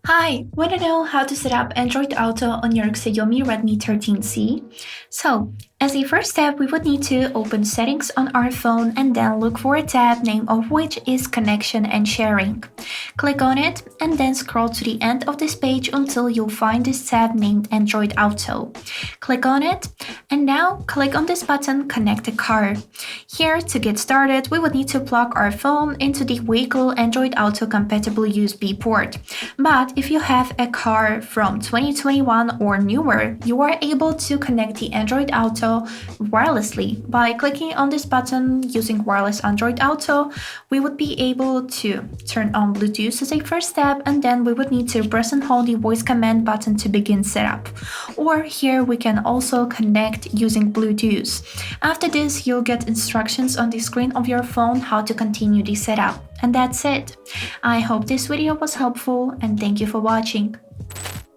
Hi, want to know how to set up Android Auto on your Xiaomi Redmi 13C? So, as a first step, we would need to open Settings on our phone and then look for a tab name of which is Connection and Sharing. Click on it and then scroll to the end of this page until you'll find this tab named Android Auto. Click on it and now click on this button Connect a Car. Here, to get started, we would need to plug our phone into the vehicle Android Auto compatible USB port. But if you have a car from 2021 or newer, you are able to connect the Android Auto wirelessly. By clicking on this button using wireless Android Auto, we would be able to turn on Bluetooth as a first step, and then we would need to press and hold the voice command button to begin setup. Or here we can also connect using Bluetooth. After this, you'll get instructions on the screen of your phone how to continue the setup. And that's it. I hope this video was helpful and thank you for watching.